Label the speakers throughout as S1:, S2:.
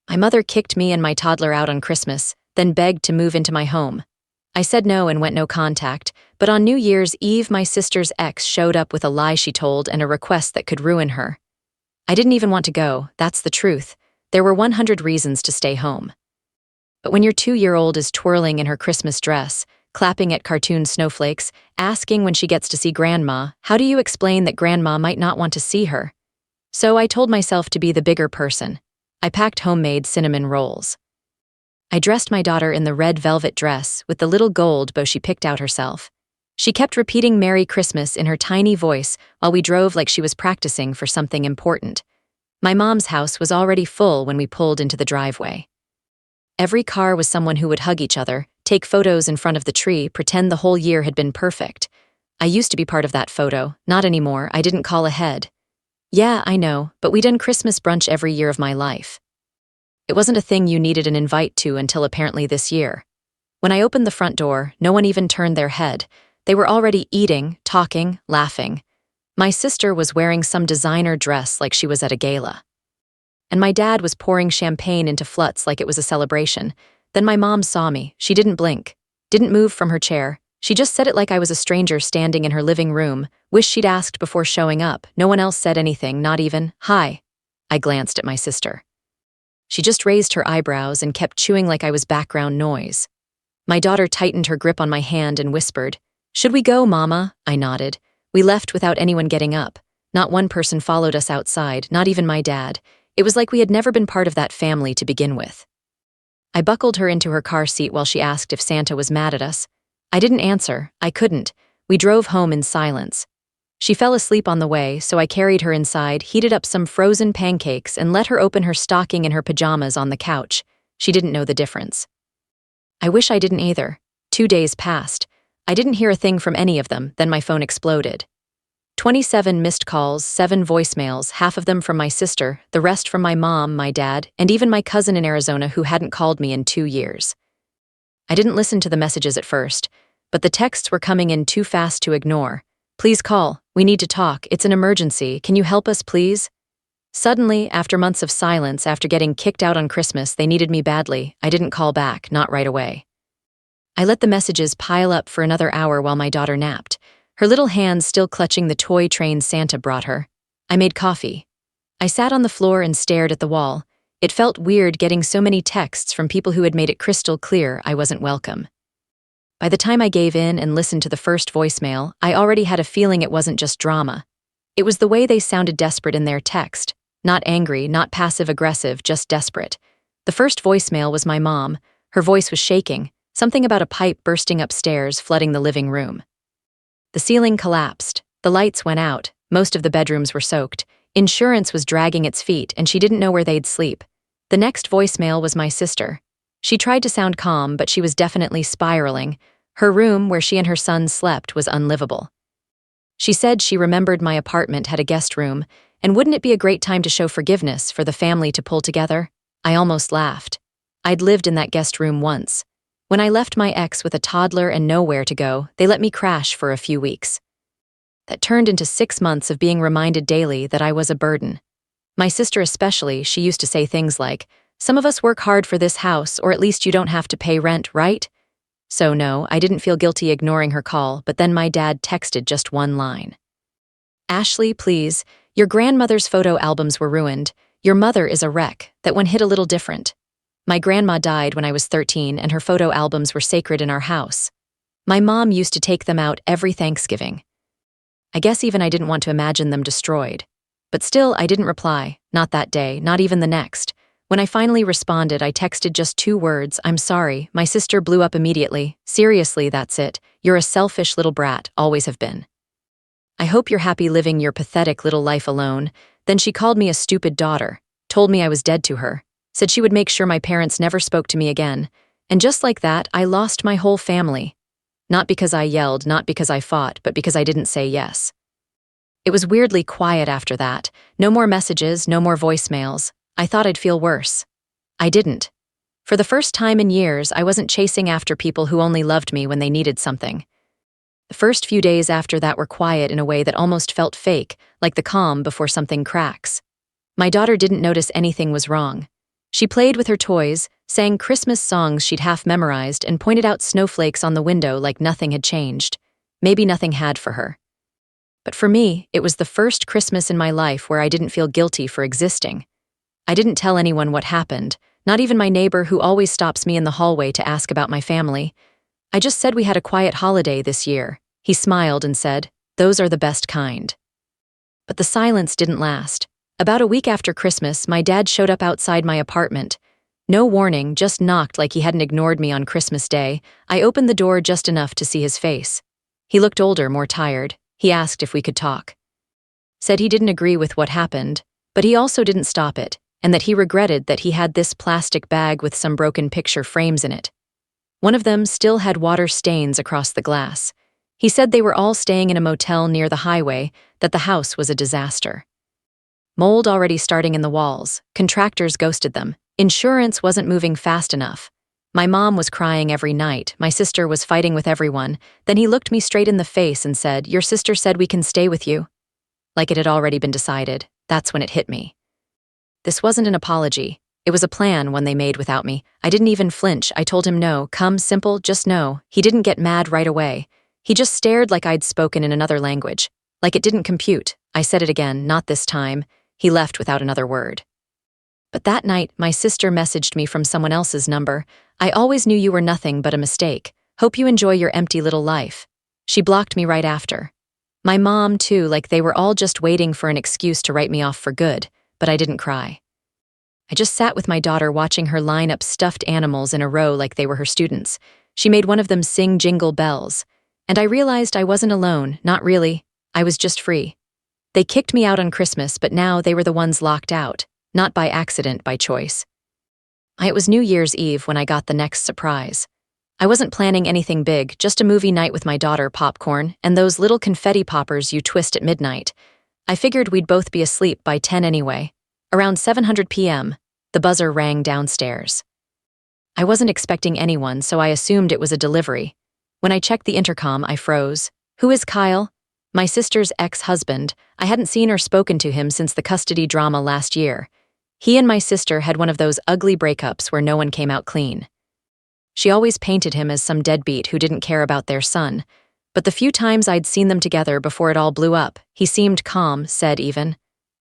S1: My mother kicked me and my toddler out on Christmas, then begged to move into my home. I said no and went no contact, but on New Year's Eve my sister's ex showed up with a lie she told and a request that could ruin her. I didn't even want to go, that's the truth. There were 100 reasons to stay home. But when your 2-year-old is twirling in her Christmas dress, clapping at cartoon snowflakes, asking when she gets to see Grandma, how do you explain that Grandma might not want to see her? So I told myself to be the bigger person. I packed homemade cinnamon rolls. I dressed my daughter in the red velvet dress with the little gold bow she picked out herself. She kept repeating Merry Christmas in her tiny voice while we drove like she was practicing for something important. My mom's house was already full when we pulled into the driveway. Every car was someone who would hug each other, take photos in front of the tree, pretend the whole year had been perfect. I used to be part of that photo, not anymore, I didn't call ahead. Yeah, I know, but we done Christmas brunch every year of my life. It wasn't a thing you needed an invite to until apparently this year. When I opened the front door, no one even turned their head. They were already eating, talking, laughing. My sister was wearing some designer dress like she was at a gala. And my dad was pouring champagne into fluts like it was a celebration. Then my mom saw me. She didn't blink, didn't move from her chair. She just said it like I was a stranger standing in her living room, wished she'd asked before showing up. No one else said anything, not even, "Hi." I glanced at my sister. She just raised her eyebrows and kept chewing like I was background noise. My daughter tightened her grip on my hand and whispered, "Should we go, Mama?" I nodded. We left without anyone getting up. Not one person followed us outside, not even my dad. It was like we had never been part of that family to begin with. I buckled her into her car seat while she asked if Santa was mad at us. I didn't answer. I couldn't. We drove home in silence. She fell asleep on the way, so I carried her inside, heated up some frozen pancakes, and let her open her stocking in her pajamas on the couch. She didn't know the difference. I wish I didn't either. 2 days passed. I didn't hear a thing from any of them, then my phone exploded. 27 missed calls, 7 voicemails, half of them from my sister, the rest from my mom, my dad, and even my cousin in Arizona who hadn't called me in 2 years. I didn't listen to the messages at first, but the texts were coming in too fast to ignore. "Please call. We need to talk. It's an emergency. Can you help us, please?" Suddenly, after months of silence, after getting kicked out on Christmas, they needed me badly. I didn't call back, not right away. I let the messages pile up for another hour while my daughter napped, her little hands still clutching the toy train Santa brought her. I made coffee. I sat on the floor and stared at the wall. It felt weird getting so many texts from people who had made it crystal clear I wasn't welcome. By the time I gave in and listened to the first voicemail, I already had a feeling it wasn't just drama. It was the way they sounded desperate in their text. Not angry, not passive-aggressive, just desperate. The first voicemail was my mom. Her voice was shaking, something about a pipe bursting upstairs, flooding the living room. The ceiling collapsed. The lights went out. Most of the bedrooms were soaked. Insurance was dragging its feet, and she didn't know where they'd sleep. The next voicemail was my sister. She tried to sound calm, but she was definitely spiraling. Her room, where she and her son slept, was unlivable. She said she remembered my apartment had a guest room, and wouldn't it be a great time to show forgiveness for the family to pull together? I almost laughed. I'd lived in that guest room once. When I left my ex with a toddler and nowhere to go, they let me crash for a few weeks. That turned into 6 months of being reminded daily that I was a burden. My sister especially, she used to say things like, "Some of us work hard for this house, or at least you don't have to pay rent, right?" So no, I didn't feel guilty ignoring her call, but then my dad texted just one line. "Ashley, please, your grandmother's photo albums were ruined. Your mother is a wreck." That one hit a little different. My grandma died when I was 13, and her photo albums were sacred in our house. My mom used to take them out every Thanksgiving. I guess even I didn't want to imagine them destroyed. But still, I didn't reply. Not that day, not even the next. When I finally responded, I texted just 2 words, "I'm sorry." My sister blew up immediately. "Seriously, that's it. You're a selfish little brat, always have been. I hope you're happy living your pathetic little life alone." Then she called me a stupid daughter, told me I was dead to her, said she would make sure my parents never spoke to me again. And just like that, I lost my whole family. Not because I yelled, not because I fought, but because I didn't say yes. It was weirdly quiet after that. No more messages, no more voicemails. I thought I'd feel worse. I didn't. For the first time in years, I wasn't chasing after people who only loved me when they needed something. The first few days after that were quiet in a way that almost felt fake, like the calm before something cracks. My daughter didn't notice anything was wrong. She played with her toys, sang Christmas songs she'd half memorized, and pointed out snowflakes on the window like nothing had changed. Maybe nothing had for her. But for me, it was the first Christmas in my life where I didn't feel guilty for existing. I didn't tell anyone what happened, not even my neighbor who always stops me in the hallway to ask about my family. I just said we had a quiet holiday this year. He smiled and said, "Those are the best kind." But the silence didn't last. About a week after Christmas, my dad showed up outside my apartment. No warning, just knocked like he hadn't ignored me on Christmas Day. I opened the door just enough to see his face. He looked older, more tired. He asked if we could talk. Said he didn't agree with what happened, but he also didn't stop it, and that he regretted that he had this plastic bag with some broken picture frames in it. One of them still had water stains across the glass. He said they were all staying in a motel near the highway, that the house was a disaster. Mold already starting in the walls, contractors ghosted them, insurance wasn't moving fast enough. My mom was crying every night, my sister was fighting with everyone. Then he looked me straight in the face and said, "Your sister said we can stay with you." Like it had already been decided. That's when it hit me. This wasn't an apology. It was a plan one they made without me. I didn't even flinch. I told him no, come, simple, just no. He didn't get mad right away. He just stared like I'd spoken in another language. Like it didn't compute. I said it again, not this time. He left without another word. But that night, my sister messaged me from someone else's number. "I always knew you were nothing but a mistake. Hope you enjoy your empty little life." She blocked me right after. My mom, too, like they were all just waiting for an excuse to write me off for good, but I didn't cry. I just sat with my daughter watching her line up stuffed animals in a row like they were her students. She made one of them sing Jingle Bells. And I realized I wasn't alone, not really. I was just free. They kicked me out on Christmas, but now they were the ones locked out. Not by accident, by choice. It was New Year's Eve when I got the next surprise. I wasn't planning anything big, just a movie night with my daughter, popcorn, and those little confetti poppers you twist at midnight. I figured we'd both be asleep by 10 anyway. Around 7:00 p.m., the buzzer rang downstairs. I wasn't expecting anyone, so I assumed it was a delivery. When I checked the intercom, I froze. "Who is Kyle?" My sister's ex-husband. I hadn't seen or spoken to him since the custody drama last year. He and my sister had one of those ugly breakups where no one came out clean. She always painted him as some deadbeat who didn't care about their son. But the few times I'd seen them together before it all blew up, he seemed calm, said even.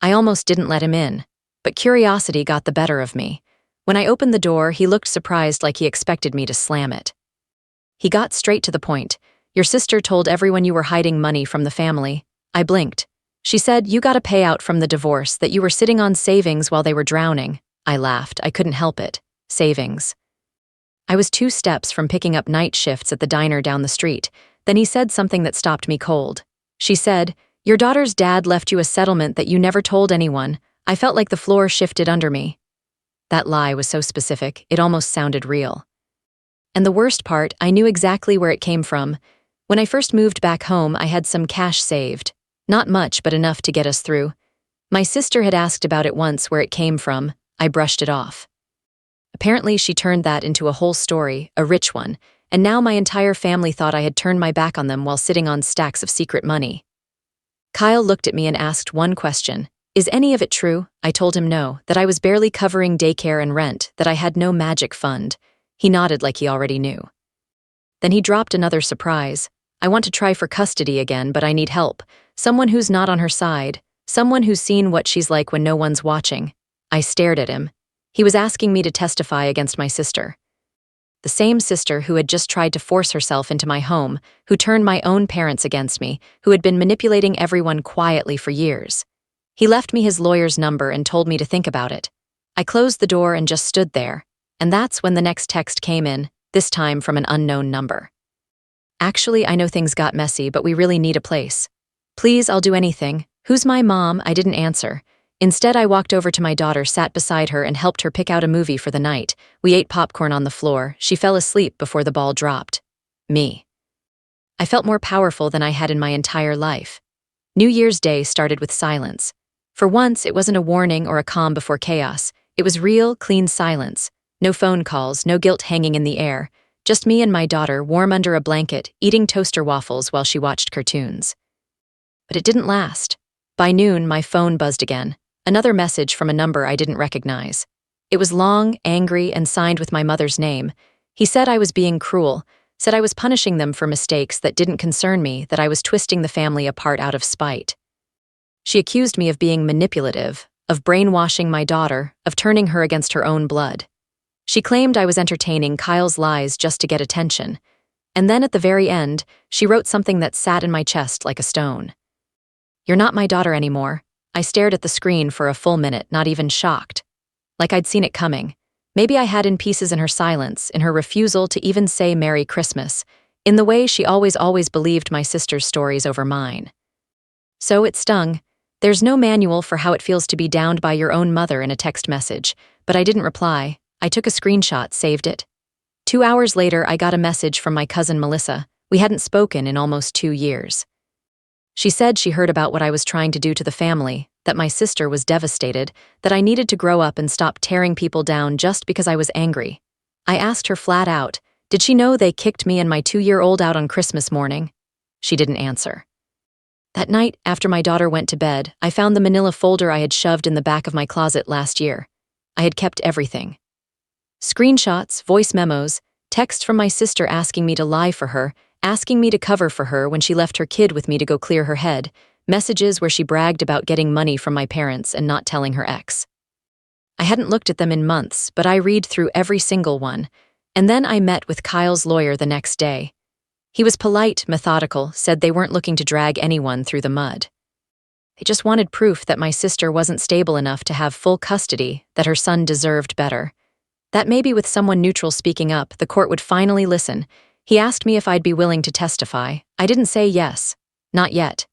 S1: I almost didn't let him in. But curiosity got the better of me. When I opened the door, he looked surprised like he expected me to slam it. He got straight to the point. "Your sister told everyone you were hiding money from the family." I blinked. "She said you got a payout from the divorce, that you were sitting on savings while they were drowning." I laughed. I couldn't help it. Savings. I was 2 steps from picking up night shifts at the diner down the street. Then he said something that stopped me cold. She said, "Your daughter's dad left you a settlement that you never told anyone." I felt like the floor shifted under me. That lie was so specific, it almost sounded real. And the worst part, I knew exactly where it came from. When I first moved back home, I had some cash saved. Not much, but enough to get us through. My sister had asked about it once, where it came from. I brushed it off. Apparently, she turned that into a whole story, a rich one, and now my entire family thought I had turned my back on them while sitting on stacks of secret money. Kyle looked at me and asked one question. "Is any of it true?" I told him no, that I was barely covering daycare and rent, that I had no magic fund. He nodded like he already knew. Then he dropped another surprise. "I want to try for custody again, but I need help. Someone who's not on her side. Someone who's seen what she's like when no one's watching." I stared at him. He was asking me to testify against my sister. The same sister who had just tried to force herself into my home, who turned my own parents against me, who had been manipulating everyone quietly for years. He left me his lawyer's number and told me to think about it. I closed the door and just stood there. And that's when the next text came in, this time from an unknown number. "Actually, I know things got messy, but we really need a place. Please, I'll do anything. Who's my mom?" I didn't answer. Instead, I walked over to my daughter, sat beside her, and helped her pick out a movie for the night. We ate popcorn on the floor. She fell asleep before the ball dropped. Me. I felt more powerful than I had in my entire life. New Year's Day started with silence. For once, it wasn't a warning or a calm before chaos. It was real, clean silence. No phone calls, no guilt hanging in the air. Just me and my daughter, warm under a blanket, eating toaster waffles while she watched cartoons. But it didn't last. By noon, my phone buzzed again. Another message from a number I didn't recognize. It was long, angry, and signed with my mother's name. He said I was being cruel, said I was punishing them for mistakes that didn't concern me, that I was twisting the family apart out of spite. She accused me of being manipulative, of brainwashing my daughter, of turning her against her own blood. She claimed I was entertaining Kyle's lies just to get attention. And then at the very end, she wrote something that sat in my chest like a stone. "You're not my daughter anymore." I stared at the screen for a full minute, not even shocked. Like I'd seen it coming. Maybe I had in pieces in her silence, in her refusal to even say Merry Christmas, in the way she always believed my sister's stories over mine. So it stung. There's no manual for how it feels to be downed by your own mother in a text message, but I didn't reply. I took a screenshot, saved it. 2 hours later, I got a message from my cousin Melissa. We hadn't spoken in almost 2 years. She said she heard about what I was trying to do to the family, that my sister was devastated, that I needed to grow up and stop tearing people down just because I was angry. I asked her flat out, did she know they kicked me and my 2-year-old out on Christmas morning? She didn't answer. That night, after my daughter went to bed, I found the manila folder I had shoved in the back of my closet last year. I had kept everything. Screenshots, voice memos, text from my sister asking me to lie for her, asking me to cover for her when she left her kid with me to go clear her head, messages where she bragged about getting money from my parents and not telling her ex. I hadn't looked at them in months, but I read through every single one, and then I met with Kyle's lawyer the next day. He was polite, methodical, said they weren't looking to drag anyone through the mud. They just wanted proof that my sister wasn't stable enough to have full custody, that her son deserved better. That maybe with someone neutral speaking up, the court would finally listen. He asked me if I'd be willing to testify. I didn't say yes. Not yet.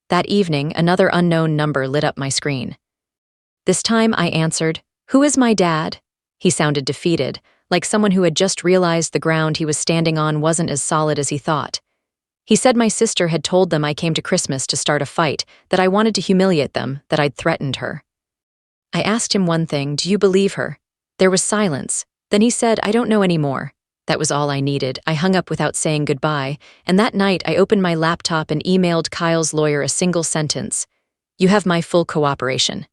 S1: That evening, another unknown number lit up my screen. This time I answered, "Who is my dad?" He sounded defeated, like someone who had just realized the ground he was standing on wasn't as solid as he thought. He said my sister had told them I came to Christmas to start a fight, that I wanted to humiliate them, that I'd threatened her. I asked him one thing, do you believe her? There was silence. Then he said, I don't know anymore. That was all I needed. I hung up without saying goodbye, and that night I opened my laptop and emailed Kyle's lawyer a single sentence. You have my full cooperation.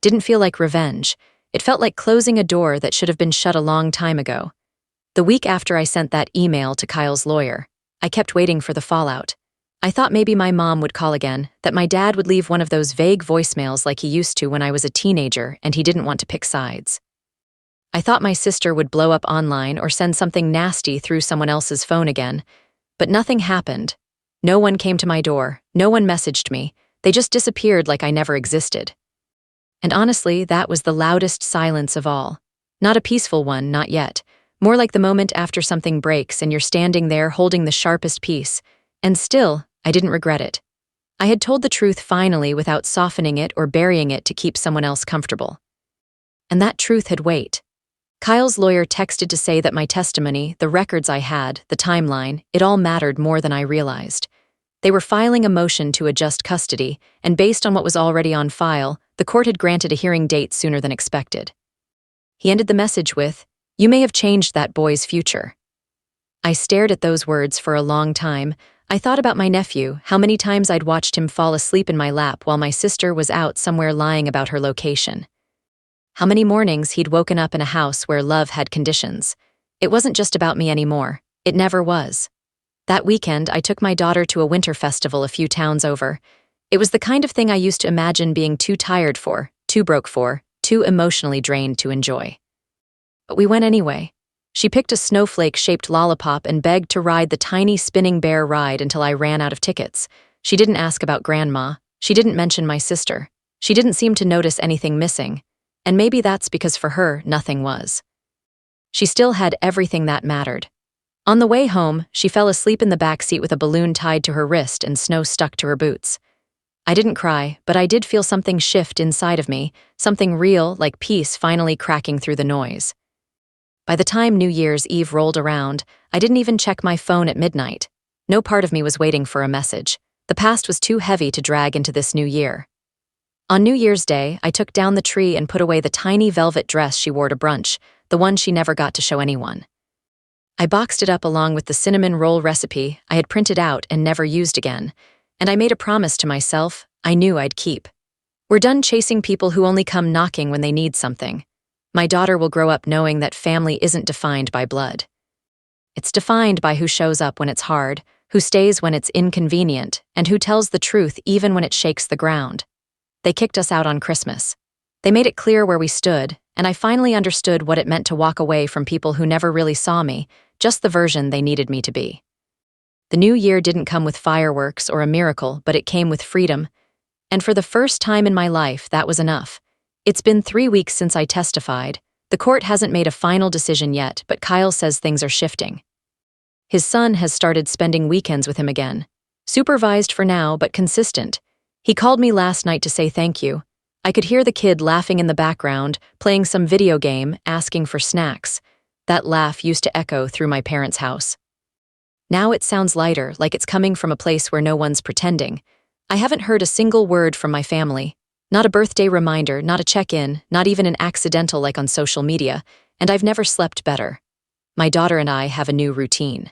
S1: Didn't feel like revenge. It felt like closing a door that should have been shut a long time ago. The week after I sent that email to Kyle's lawyer, I kept waiting for the fallout. I thought maybe my mom would call again, that my dad would leave one of those vague voicemails like he used to when I was a teenager and he didn't want to pick sides. I thought my sister would blow up online or send something nasty through someone else's phone again, but nothing happened. No one came to my door, no one messaged me, they just disappeared like I never existed. And honestly, that was the loudest silence of all. Not a peaceful one, not yet. More like the moment after something breaks and you're standing there holding the sharpest piece. And still, I didn't regret it. I had told the truth finally without softening it or burying it to keep someone else comfortable. And that truth had weight. Kyle's lawyer texted to say that my testimony, the records I had, the timeline, it all mattered more than I realized. They were filing a motion to adjust custody, and based on what was already on file, the court had granted a hearing date sooner than expected. He ended the message with, "You may have changed that boy's future." I stared at those words for a long time. I thought about my nephew, how many times I'd watched him fall asleep in my lap while my sister was out somewhere lying about her location. How many mornings he'd woken up in a house where love had conditions. It wasn't just about me anymore. It never was. That weekend, I took my daughter to a winter festival a few towns over. It was the kind of thing I used to imagine being too tired for, too broke for, too emotionally drained to enjoy. But we went anyway. She picked a snowflake-shaped lollipop and begged to ride the tiny spinning bear ride until I ran out of tickets. She didn't ask about Grandma. She didn't mention my sister. She didn't seem to notice anything missing. And maybe that's because for her, nothing was. She still had everything that mattered. On the way home, she fell asleep in the back seat with a balloon tied to her wrist and snow stuck to her boots. I didn't cry, but I did feel something shift inside of me, something real, like peace finally cracking through the noise. By the time New Year's Eve rolled around, I didn't even check my phone at midnight. No part of me was waiting for a message. The past was too heavy to drag into this new year. On New Year's Day, I took down the tree and put away the tiny velvet dress she wore to brunch, the one she never got to show anyone. I boxed it up along with the cinnamon roll recipe I had printed out and never used again, and I made a promise to myself I knew I'd keep. We're done chasing people who only come knocking when they need something. My daughter will grow up knowing that family isn't defined by blood. It's defined by who shows up when it's hard, who stays when it's inconvenient, and who tells the truth even when it shakes the ground. They kicked us out on Christmas. They made it clear where we stood, and I finally understood what it meant to walk away from people who never really saw me, just the version they needed me to be. The new year didn't come with fireworks or a miracle, but it came with freedom. And for the first time in my life, that was enough. It's been 3 weeks since I testified. The court hasn't made a final decision yet, but Kyle says things are shifting. His son has started spending weekends with him again. Supervised for now, but consistent. He called me last night to say thank you. I could hear the kid laughing in the background, playing some video game, asking for snacks. That laugh used to echo through my parents' house. Now it sounds lighter, like it's coming from a place where no one's pretending. I haven't heard a single word from my family. Not a birthday reminder, not a check-in, not even an accidental like on social media, and I've never slept better. My daughter and I have a new routine.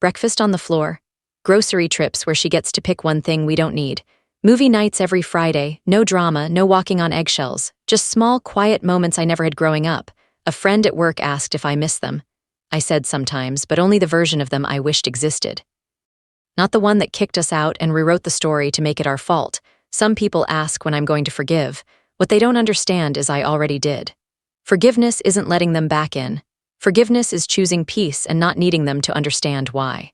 S1: Breakfast on the floor, grocery trips where she gets to pick one thing we don't need, movie nights every Friday, no drama, no walking on eggshells, just small, quiet moments I never had growing up. A friend at work asked if I miss them. I said sometimes, but only the version of them I wished existed. Not the one that kicked us out and rewrote the story to make it our fault. Some people ask when I'm going to forgive. What they don't understand is I already did. Forgiveness isn't letting them back in. Forgiveness is choosing peace and not needing them to understand why.